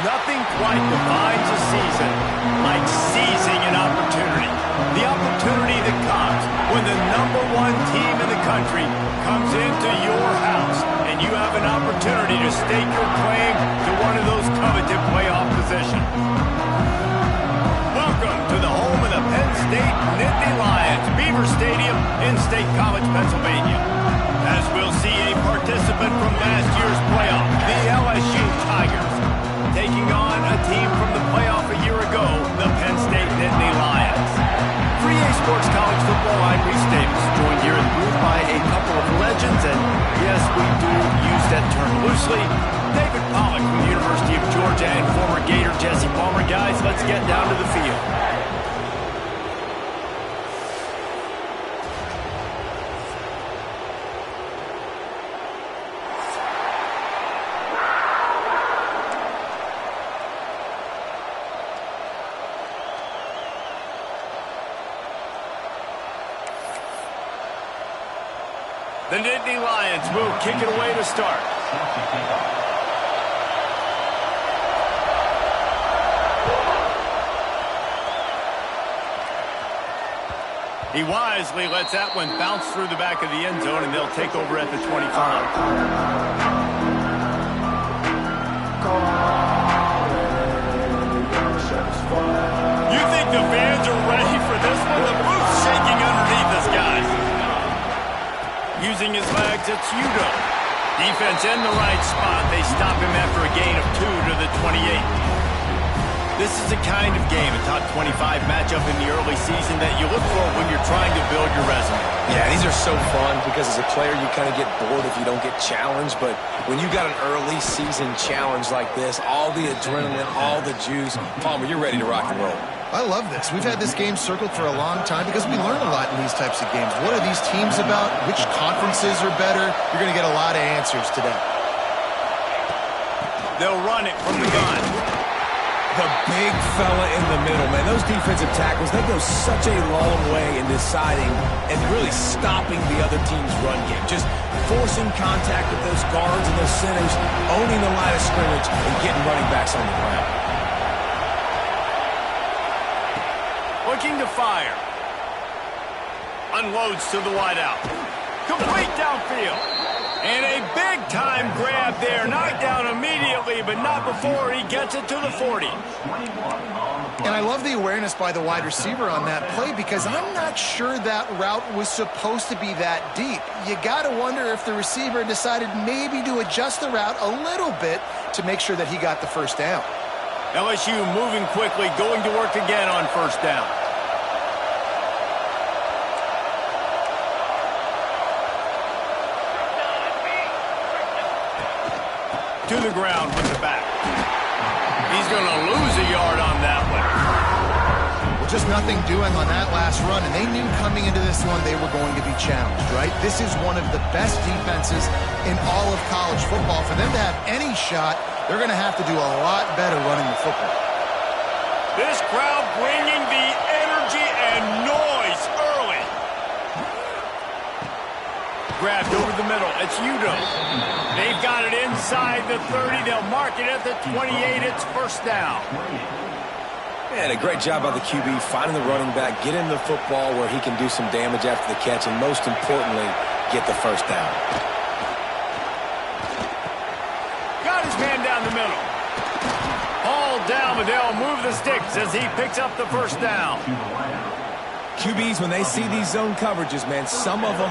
Nothing quite defines a season like seizing an opportunity. The opportunity that comes when the #1 team in the country comes into your house and you have an opportunity to stake your claim to one of those coveted playoff positions. Welcome to the home of the Penn State Nittany Lions, Beaver Stadium in State College, Pennsylvania. As we'll see a participant from last year's playoff, the LSU Tigers, taking on a team from the playoff a year ago, the Penn State Nittany Lions. For EA Sports College Football, I'm Reese Davis, joined here in the booth by a couple of legends, and yes, we do use that term loosely. David Pollack from the University of Georgia and former Gator Jesse Palmer. Guys, let's get down to the field. The Nittany Lions will kick it away to start. He wisely lets that one bounce through the back of the end zone, and they'll take over at the 25. You think the fans are ready for this one? The booth's shaking underneath us, guys. Using his legs, it's Udo. Defense in the right spot. They stop him after a gain of 2 to the 28. This is the kind of game, a top 25 matchup in the early season, that you look for when you're trying to build your resume. Yeah, these are so fun because as a player, you kind of get bored if you don't get challenged. But when you got an early season challenge like this, all the adrenaline, all the juice, Palmer, you're ready to rock and roll. I love this. We've had this game circled for a long time because we learn a lot in these types of games. What are these teams about? Which conferences are better? You're going to get a lot of answers today. They'll run it from the gun. The big fella in the middle, man. Those defensive tackles, they go such a long way in deciding and really stopping the other team's run game. Just forcing contact with those guards and those centers, owning the line of scrimmage, and getting running backs on the ground. Looking to fire. Unloads to the wideout. Complete downfield. And a big-time grab there. Knocked down immediately, but not before he gets it to the 40. And I love the awareness by the wide receiver on that play because I'm not sure that route was supposed to be that deep. You got to wonder if the receiver decided maybe to adjust the route a little bit to make sure that he got the first down. LSU moving quickly, going to work again on first down. To the ground with the back. He's going to lose a yard on that one. Well, just nothing doing on that last run, and they knew coming into this one they were going to be challenged, right? This is one of the best defenses in all of college football. For them to have any shot, they're going to have to do a lot better running the football. This crowd bringing the energy and noise early. Grabbed over the middle. It's Udo. They've got it inside the 30. They'll mark it at the 28. It's first down. Man, a great job by the QB finding the running back, get him the football where he can do some damage after the catch, and most importantly, get the first down. Got his man down the middle. All down, but they'll move the sticks as he picks up the first down. QBs, when they see these zone coverages, man, some of them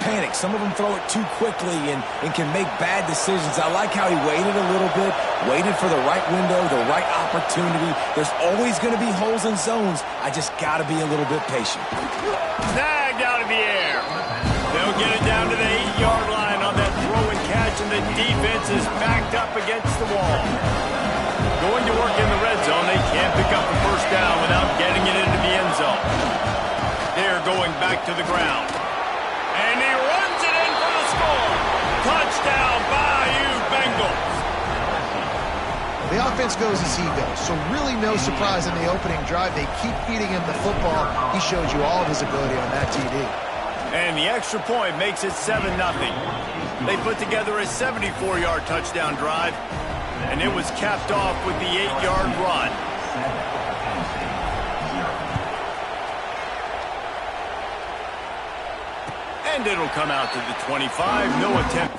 panic. Some of them throw it too quickly and can make bad decisions. I like how he waited a little bit, waited for the right window, the right opportunity. There's always going to be holes in zones. I just got to be a little bit patient. Snagged out of the air. They'll get it down to the 8-yard line on that throw and catch, and the defense is backed up against the wall. Going to work in the red zone. They can't pick up the first down without getting it into the end zone. They're going back to the ground. And he runs it in for the score. Touchdown, Bayou Bengals. The offense goes as he goes, so really no surprise in the opening drive. They keep feeding him the football. He showed you all of his ability on that TD. And the extra point makes it 7-0. They put together a 74-yard touchdown drive. And it was capped off with the 8-yard run. And it'll come out to the 25. No attempt.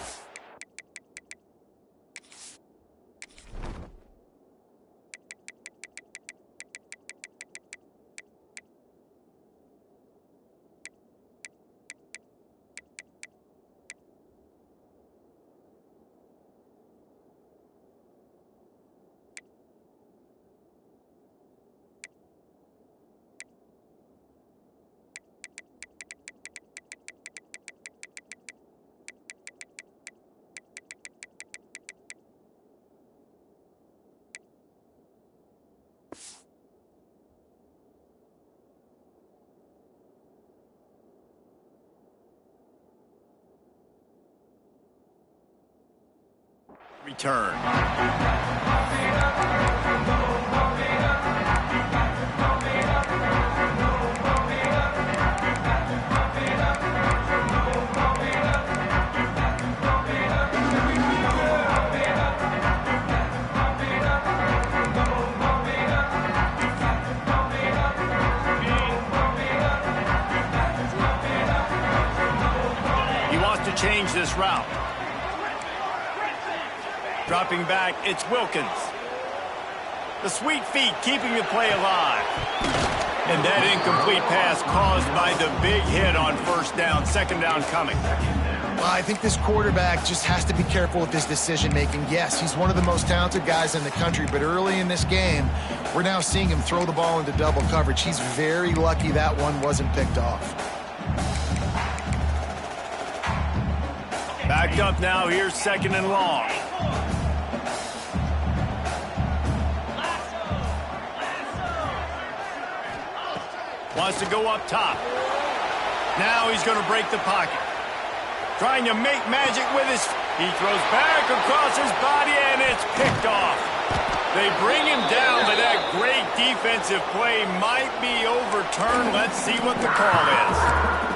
Return. He wants to change this route. Dropping back, it's Wilkins. The sweet feet keeping the play alive. And that incomplete pass caused by the big hit on first down. Second down coming. Well, I think this quarterback just has to be careful with his decision-making. Yes, he's one of the most talented guys in the country, but early in this game, we're now seeing him throw the ball into double coverage. He's very lucky that one wasn't picked off. Backed up now, here's second and long. Wants to go up top. Now he's going to break the pocket. Trying to make magic with his... He throws back across his body, and it's picked off. They bring him down, but that great defensive play might be overturned. Let's see what the call is.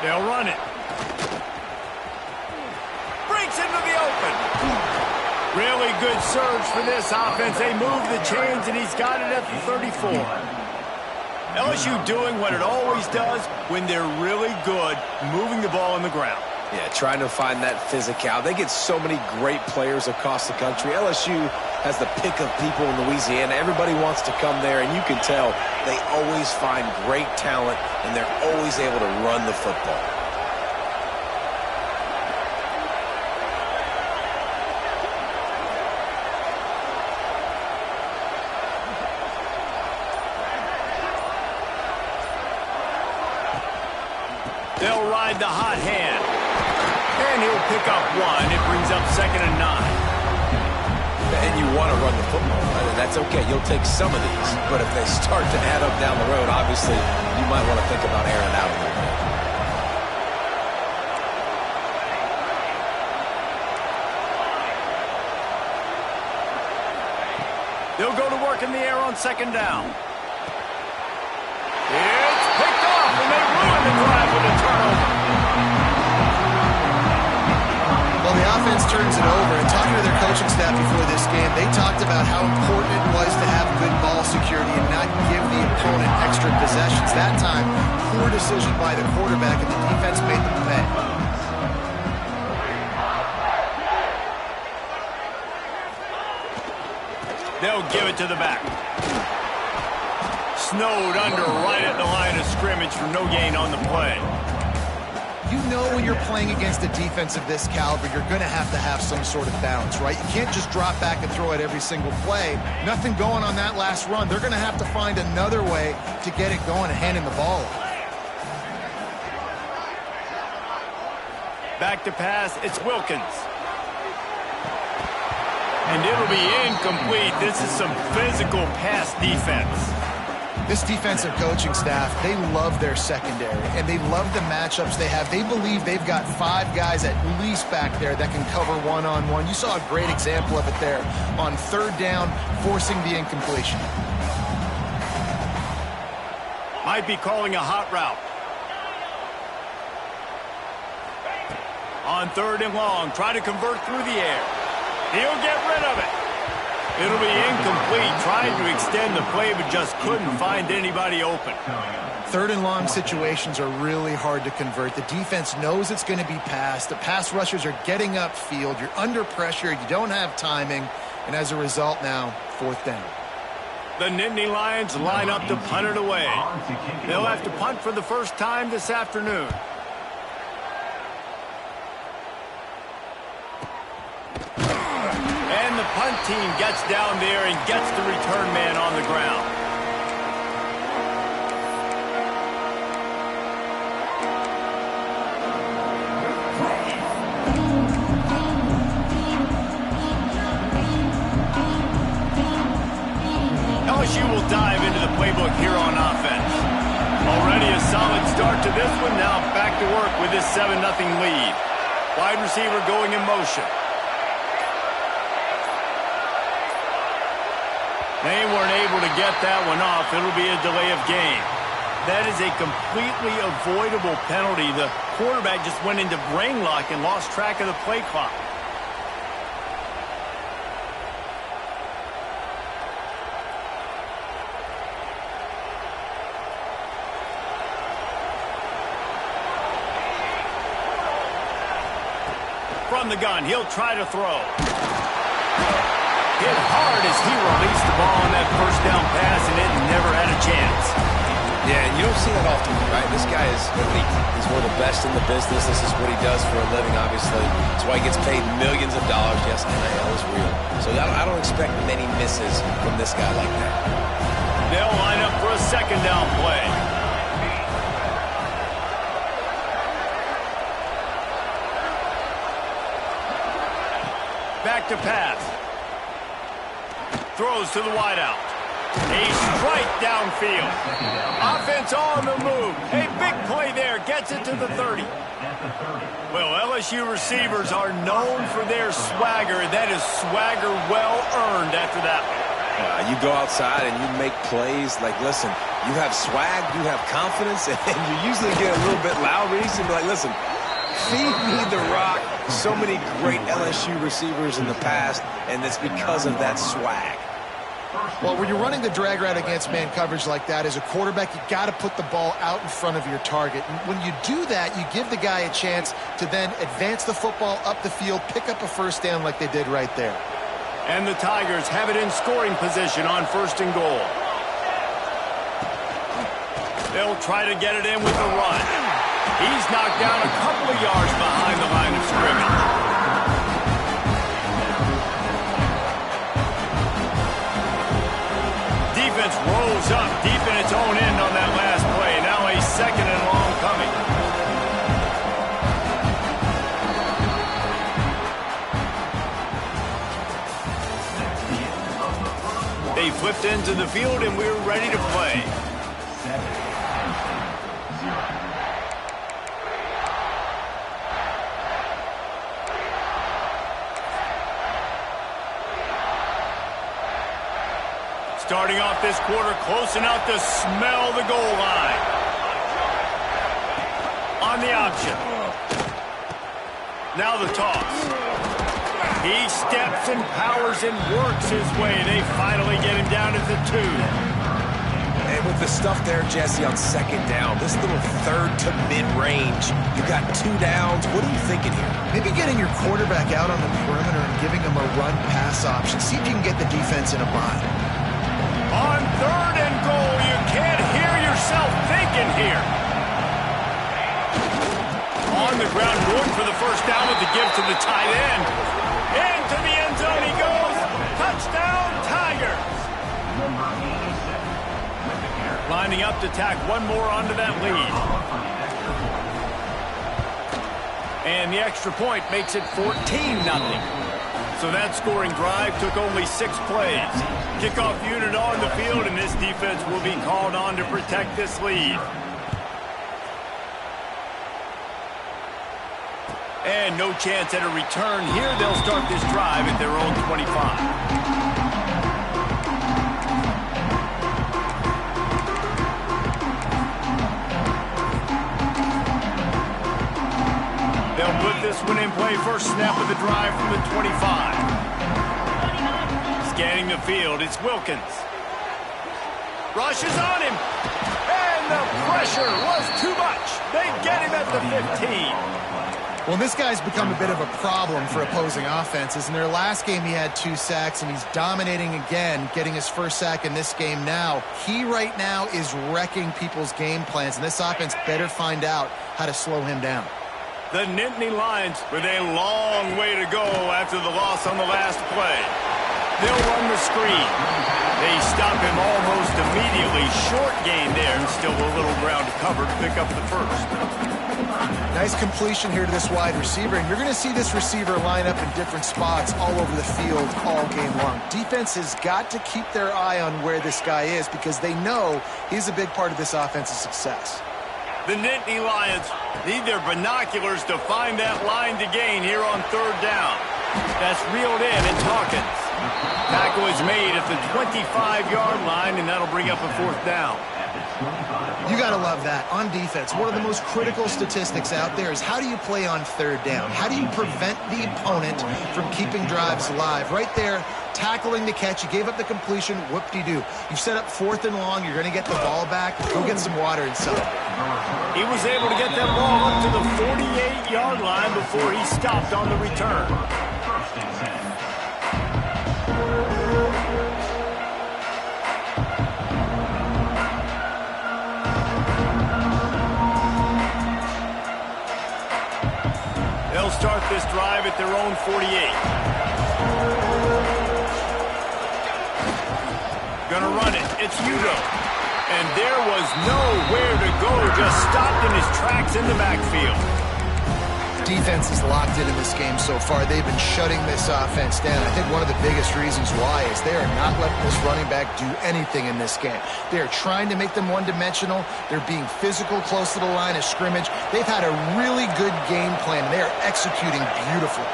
They'll run it. Breaks into the open. Really good surge for this offense. They move the chains, and he's got it at the 34. LSU doing what it always does when they're really good, moving the ball on the ground. Yeah, trying to find that physicality. They get so many great players across the country. LSU has the pick of people in Louisiana. Everybody wants to come there, and you can tell they always find great talent, and they're always able to run the football. They'll ride the hot hand. And he'll pick up one. It brings up 2nd and 9. And you want to run the football. That's okay. You'll take some of these. But if they start to add up down the road, obviously, you might want to think about airing it out a little bit. They'll go to work in the air on 2nd down. It's picked off, and they ruin the drive with a turnover. Well, the offense turns it over, and talking to their coaching staff before this game, they talked about how important it was to have good ball security and not give the opponent extra possessions. That time, poor decision by the quarterback, and the defense made them pay. They'll give it to the back. Snowed under right at the line of scrimmage for no gain on the play. You know when you're playing against a defense of this caliber, you're going to have some sort of balance, right? You can't just drop back and throw it every single play. Nothing going on that last run. They're going to have to find another way to get it going and handing the ball off. Back to pass, it's Wilkins. And it'll be incomplete. This is some physical pass defense. This defensive coaching staff, they love their secondary, and they love the matchups they have. They believe they've got 5 guys at least back there that can cover one-on-one. You saw a great example of it there on 3rd down, forcing the incompletion. Might be calling a hot route. On 3rd and long, try to convert through the air. He'll get rid of it. It'll be incomplete. Tried to extend the play, but just couldn't find anybody open. 3rd and long situations are really hard to convert. The defense knows it's going to be passed. The pass rushers are getting upfield. You're under pressure. You don't have timing. And as a result now, 4th down. The Nittany Lions line up to punt it away. They'll have to punt for the first time this afternoon. And the punt team gets down there and gets the return man on the ground. LSU will dive into the playbook here on offense. Already a solid start to this one. Now back to work with this 7-0 lead. Wide receiver going in motion. They weren't able to get that one off. It'll be a delay of game. That is a completely avoidable penalty. The quarterback just went into brain lock and lost track of the play clock. From the gun, he'll try to throw. Hit hard as he released the ball on that first down pass, and it never had a chance. Yeah, and you don't see that often, right? This guy is elite. He's one of the best in the business. This is what he does for a living, obviously. That's why he gets paid millions of dollars. Yes, NIL is real. So I don't expect many misses from this guy like that. They'll line up for a 2nd down play. Back to pass. Throws to the wideout. A strike downfield. Offense on the move. A big play there. Gets it to the 30. Well, LSU receivers are known for their swagger. That is swagger well earned after that one. You go outside and you make plays. Like, listen, you have swag, you have confidence, and you usually get a little bit loud. Reese and be like, listen, feed me the rock. So many great LSU receivers in the past, and it's because of that swag. Well, when you're running the drag route against man coverage like that, as a quarterback, you got to put the ball out in front of your target. And when you do that, you give the guy a chance to then advance the football up the field, pick up a 1st down like they did right there. And the Tigers have it in scoring position on 1st and goal. They'll try to get it in with the run. He's knocked down a couple of yards behind the line of scrimmage. Defense rolls up deep in its own end on that last play. Now a 2nd and long coming. They flipped into the field and we're ready to play. Starting off this quarter close enough to smell the goal line. On the option. Now the toss. He steps and powers and works his way. They finally get him down at the 2. And with the stuff there, Jesse, on 2nd down, this little 3rd to mid-range, you got 2 downs. What are you thinking here? Maybe getting your quarterback out on the perimeter and giving him a run-pass option. See if you can get the defense in a bind. On 3rd and goal, you can't hear yourself thinking here. On the ground, going for the 1st down with the give to the tight end. Into the end zone he goes. Touchdown, Tigers. Lining up to tack one more onto that lead. And the extra point makes it 14-0. So that scoring drive took only 6 plays. Kickoff unit on the field, and this defense will be called on to protect this lead. And no chance at a return here. They'll start this drive at their own 25. They'll put this one in play. First snap of the drive from the 25. Scanning the field, it's Wilkins. Rushes on him. And the pressure was too much. They get him at the 15. Well, this guy's become a bit of a problem for opposing offenses. In their last game, he had 2 sacks, and he's dominating again, getting his first sack in this game now. He right now is wrecking people's game plans, and this offense better find out how to slow him down. The Nittany Lions with a long way to go after the loss on the last play. They'll run the screen. They stop him almost immediately. Short gain there, and still a little ground to cover to pick up the first. Nice completion here to this wide receiver, and you're going to see this receiver line up in different spots all over the field all game long. Defense has got to keep their eye on where this guy is because they know he's a big part of this offense's success. The Nittany Lions need their binoculars to find that line to gain here on third down. That's reeled in, it's Hawkins. Tackle is made at the 25-yard line, and that'll bring up a fourth down. You got to love that. On defense, one of the most critical statistics out there is how do you play on third down? How do you prevent the opponent from keeping drives alive? Right there, tackling the catch. You gave up the completion. Whoop-de-doo. You set up 4th and long. You're going to get the ball back. Go get some water and celebrate. He was able to get that ball up to the 48-yard line before he stopped on the return. They'll start this drive at their own 48. Gonna run it. It's Udo. And there was nowhere to go. Just stopped in his tracks in the backfield. Defense is locked in this game so far. They've been shutting this offense down. I think one of the biggest reasons why is they are not letting this running back do anything in this game. They are trying to make them one-dimensional. They're being physical close to the line of scrimmage. They've had a really good game plan. They are executing beautifully.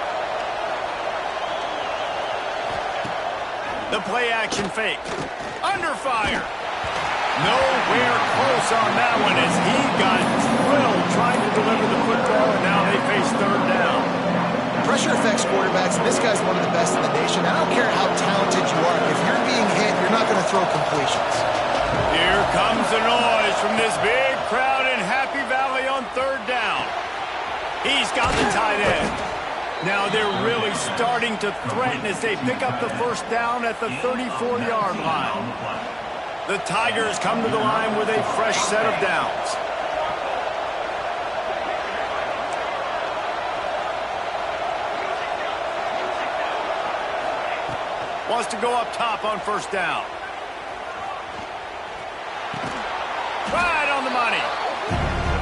The play-action fake. Under fire. Nowhere close on that one as he got drilled trying to deliver the football, and now they face third down. Pressure affects quarterbacks, and this guy's one of the best in the nation. I don't care how talented you are. If you're being hit, you're not going to throw completions. Here comes the noise from this big crowd in Happy Valley on third down. He's got the tight end. Now they're really starting to threaten as they pick up the first down at the 34-yard line. The Tigers come to the line with a fresh set of downs. Wants to go up top on first down. Right on the money.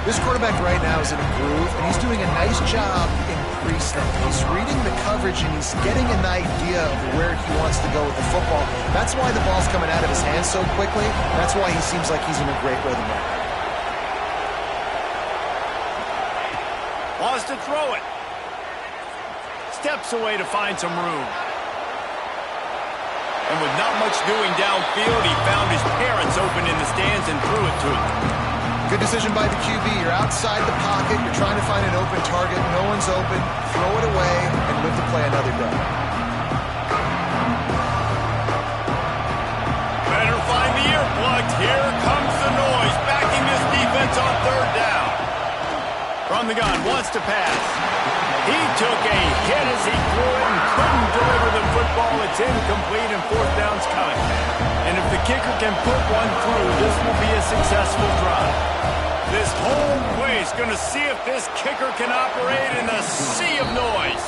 This quarterback right now is in a groove, and he's doing a nice job in pre-snap. He's reading the coverage, and he's getting an idea of where he wants to go with the football. That's why the ball's coming out of his hands so quickly. That's why he seems like he's in a great rhythm right now. Wants to throw it. Steps away to find some room. And with not much doing downfield, he found his parents open in the stands and threw it to him. Good decision by the QB. You're outside the pocket. You're trying to find an open target. No one's open. Throw it away and live to play another day. Better find the earplugs. Here comes the noise. Backing this defense on third down. From the gun, wants to pass. He took a hit as he threw it and couldn't deliver the football. It's incomplete and fourth down's coming. And if the kicker can put one through, this will be a successful drive. This whole place going to see if this kicker can operate in the sea of noise.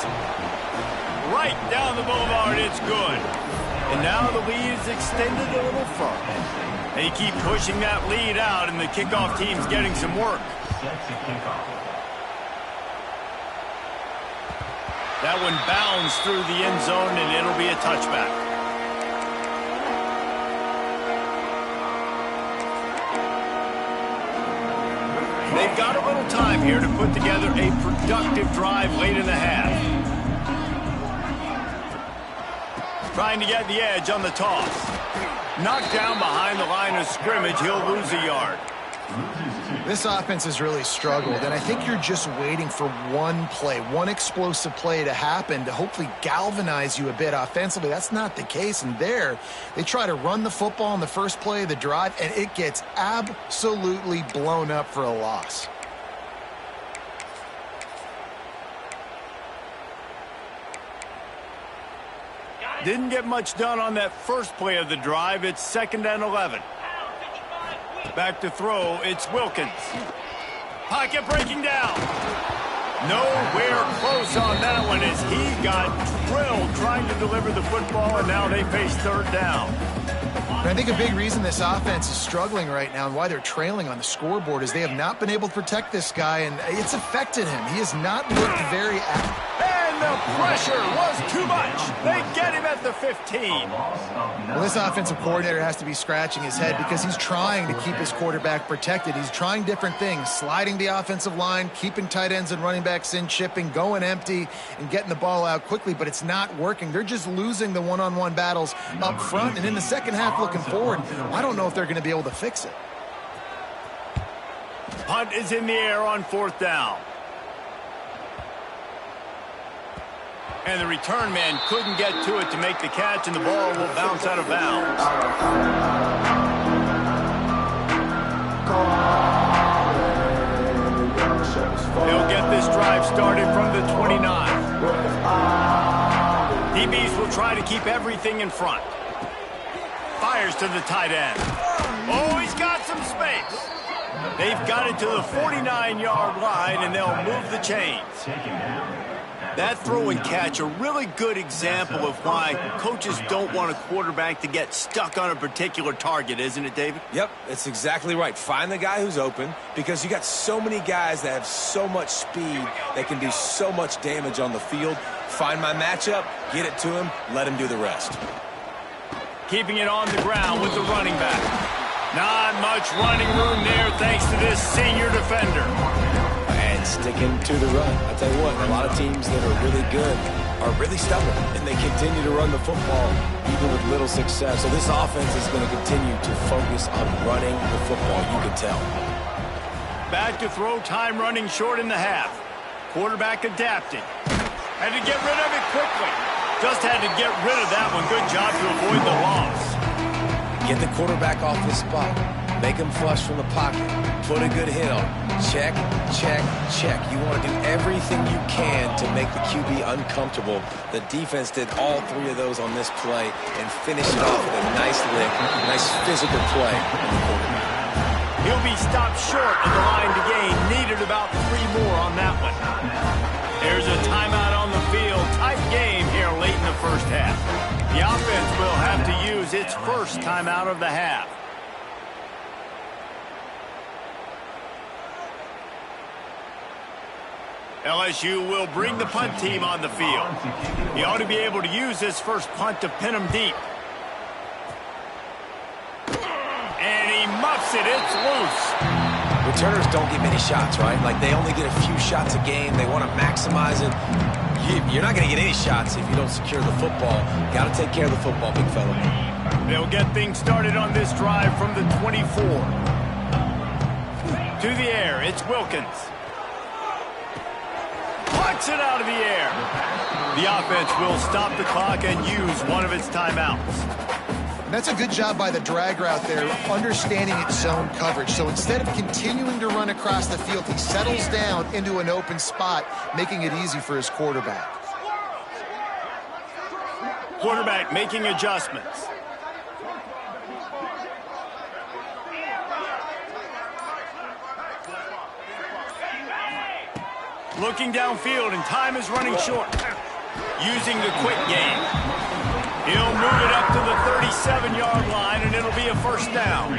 Right down the boulevard, it's good. And now the lead is extended a little further. They keep pushing that lead out, and the kickoff team's getting some work. That one bounds through the end zone, and it'll be a touchback. They've got a little time here to put together a productive drive late in the half. Trying to get the edge on the toss. Knocked down behind the line of scrimmage. He'll lose a yard. This offense has really struggled, and I think you're just waiting for one play, one explosive play to happen to hopefully galvanize you a bit offensively. That's not the case, and there they try to run the football on the first play of the drive, and it gets absolutely blown up for a loss. Didn't get much done on that first play of the drive. It's 2nd and 11. Back to throw, it's Wilkins. Pocket breaking down. Nowhere close on that one as he got drilled trying to deliver the football, and now they face 3rd down. And I think a big reason this offense is struggling right now and why they're trailing on the scoreboard is they have not been able to protect this guy, and it's affected him. He has not looked very active. And the pressure was too much. They get him at the 15. Well, this offensive coordinator has to be scratching his head because he's trying to keep his quarterback protected. He's trying different things, sliding the offensive line, keeping tight ends and running backs in, chipping, going empty, and getting the ball out quickly, but it's not working. They're just losing the one-on-one battles up front, and in the second half looking forward, I don't know if they're going to be able to fix it. Punt is in the air on 4th down. And the return man couldn't get to it to make the catch, and the ball will bounce out of bounds. They'll get this drive started from the 29. DBs will try to keep everything in front. Fires to the tight end. Oh, he's got some space. They've got it to the 49-yard line, and they'll move the chains. That throw and catch, a really good example of why coaches don't want a quarterback to get stuck on a particular target, isn't it, David? Yep, that's exactly right. Find the guy who's open because you got so many guys that have so much speed that can do so much damage on the field. Find my matchup, get it to him, let him do the rest. Keeping it on the ground with the running back. Not much running room there thanks to this senior defender. And sticking to the run. I tell you what, a lot of teams that are really good are really stubborn, and they continue to run the football even with little success. So this offense is going to continue to focus on running the football, you can tell. Back to throw, time running short in the half. Quarterback adapting. Had to get rid of it quickly. Just had to get rid of that one. Good job to avoid the loss. Get the quarterback off the spot. Make him flush from the pocket. Put a good hit on. Check, check, check. You want to do everything you can to make the QB uncomfortable. The defense did all 3 of those on this play and finished it off with a nice lick, nice physical play on the quarterback. He'll be stopped short of the line to gain. Needed about 3 more on that one. There's a timeout on the field. Tight game here late in the first half. The offense will have to use its first timeout of the half. LSU will bring the punt team on the field. He ought to be able to use this first punt to pin him deep. And he muffs it. It's loose. Returners don't get many shots, right? Like, they only get a few shots a game. They want to maximize it. You're not going to get any shots if you don't secure the football. Got to take care of the football, big fella. They'll get things started on this drive from the 24. To the air, it's Wilkins. Plucks it out of the air. The offense will stop the clock and use one of its timeouts. And that's a good job by the drag route there, understanding its zone coverage. So instead of continuing to run across the field, he settles down into an open spot, making it easy for his quarterback. Quarterback making adjustments. Looking downfield, and time is running short. Using the quick game. He'll move it up to the 37-yard line, and it'll be a first down.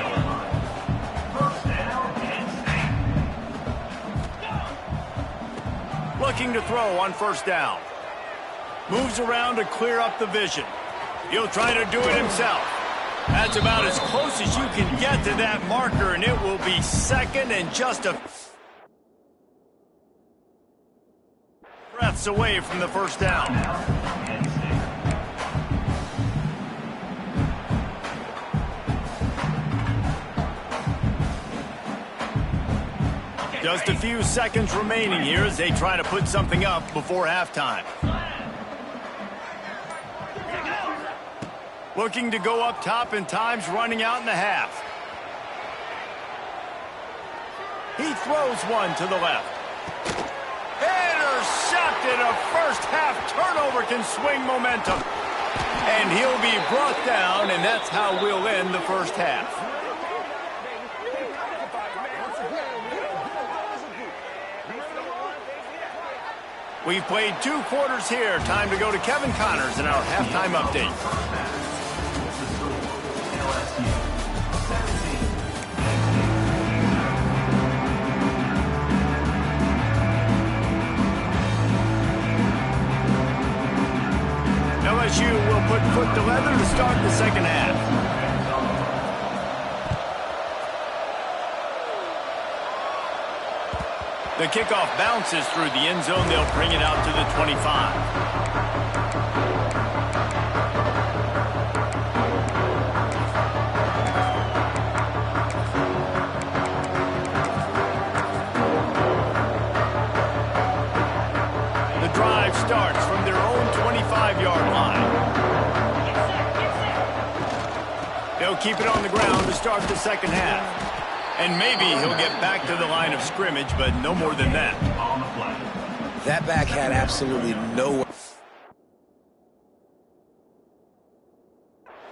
Looking to throw on first down. Moves around to clear up the vision. He'll try to do it himself. That's about as close as you can get to that marker, and it will be second and just a... breaths away from the first down. Just a few seconds remaining here as they try to put something up before halftime. Looking to go up top, and time's running out in the half. He throws one to the left. Intercepted. A first-half turnover can swing momentum. And he'll be brought down, and that's how we'll end the first half. We've played 2 quarters here. Time to go to Kevin Connors in our halftime update. LSU will put foot to leather to start the second half. The kickoff bounces through the end zone. They'll bring it out to the 25. The drive starts from their own 25-yard line. They'll keep it on the ground to start the second half. And maybe he'll get back to the line of scrimmage, but no more than that. That back had absolutely no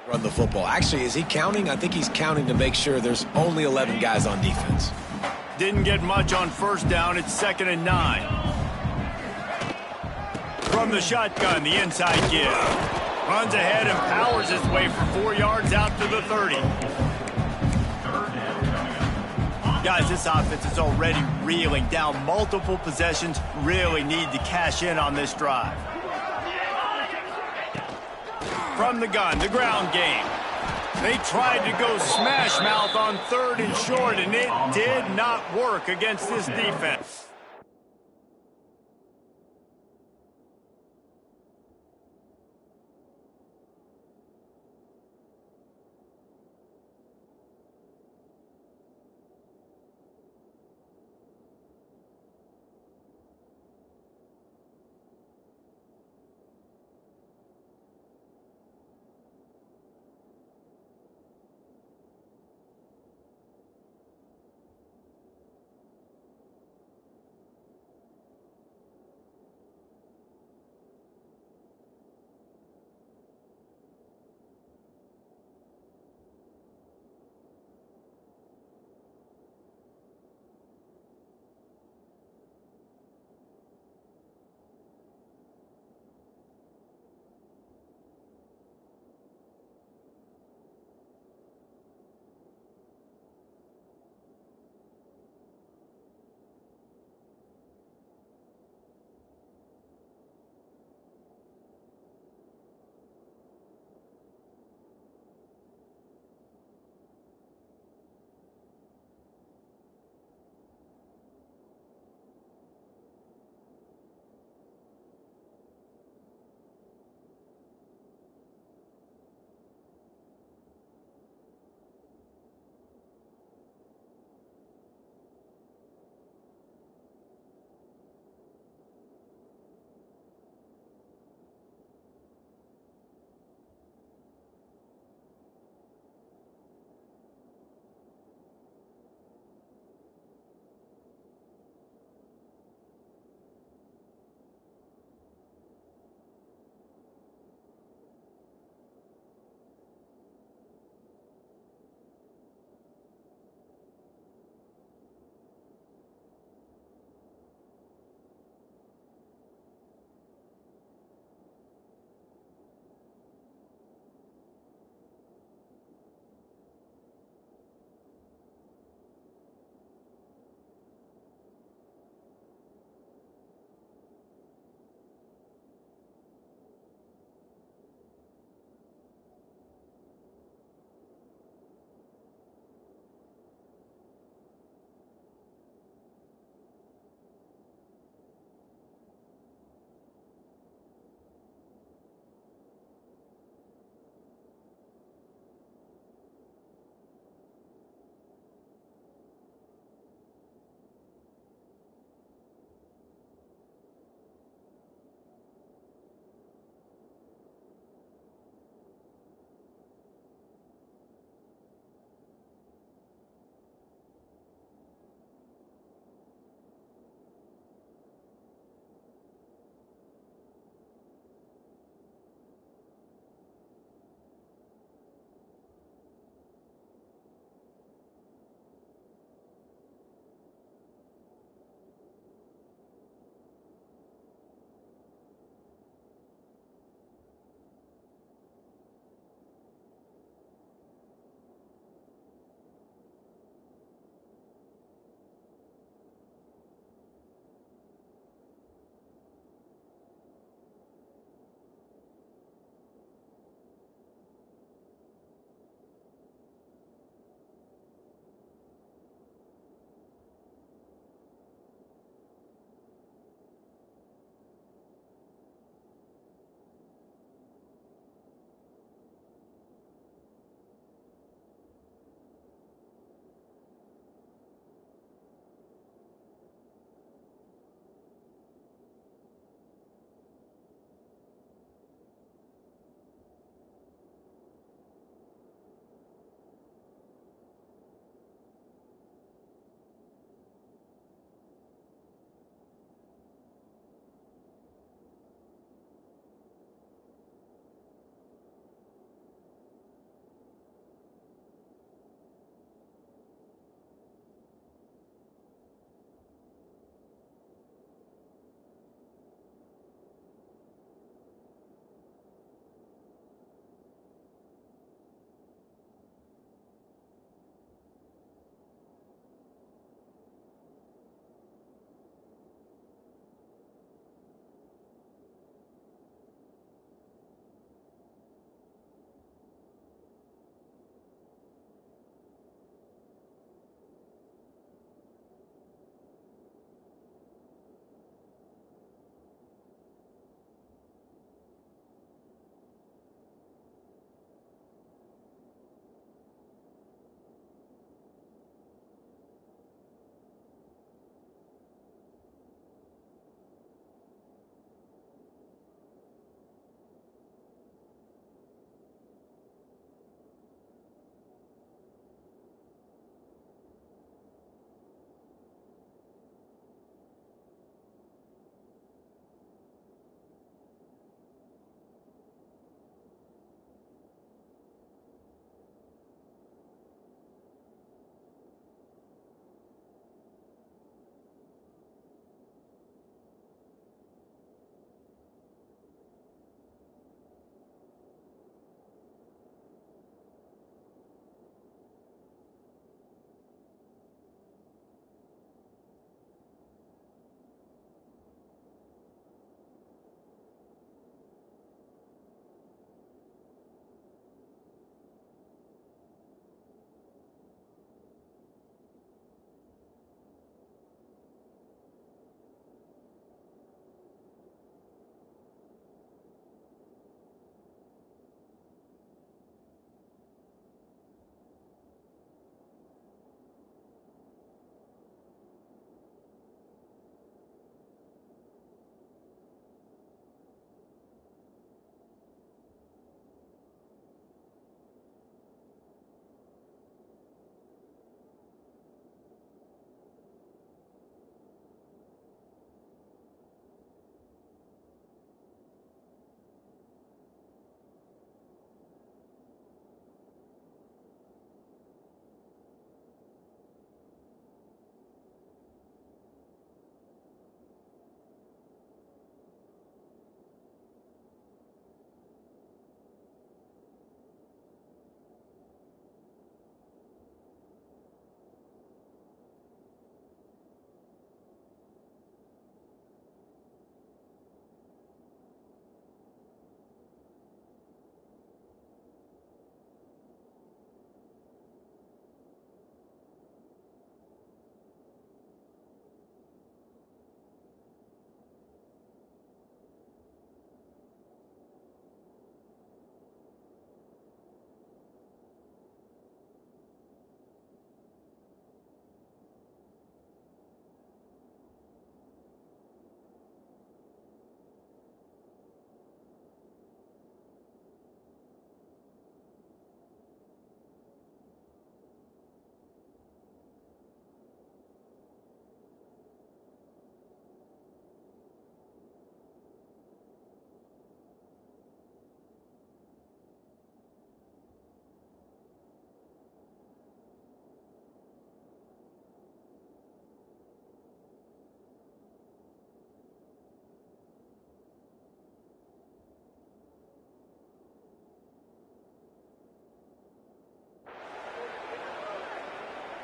run the football. Actually, is he counting? I think he's counting to make sure there's only 11 guys on defense. Didn't get much on first down. It's 2nd and 9. From the shotgun, the inside give. Runs ahead and powers his way for 4 yards out to the 30. Guys, this offense is already reeling down multiple possessions. Really need to cash in on this drive. From the gun, the ground game. They tried to go smash mouth on 3rd and short, and it did not work against this defense.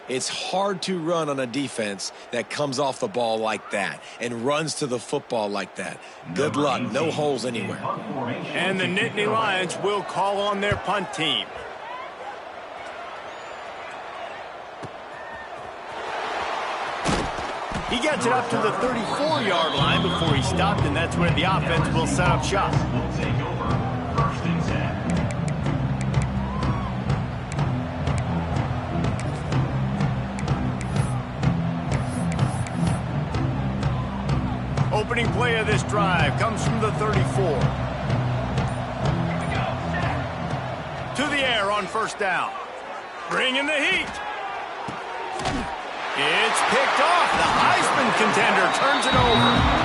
It's hard to run on a defense that comes off the ball like that and runs to the football like that. Good luck. No holes anywhere. And the Nittany Lions will call on their punt team. He gets it up to the 34-yard line before he stopped, and that's where the offense will set up shop. Opening play of this drive comes from the 34. To the air on first down. Bringing the heat. It's picked off. The Heisman contender turns it over.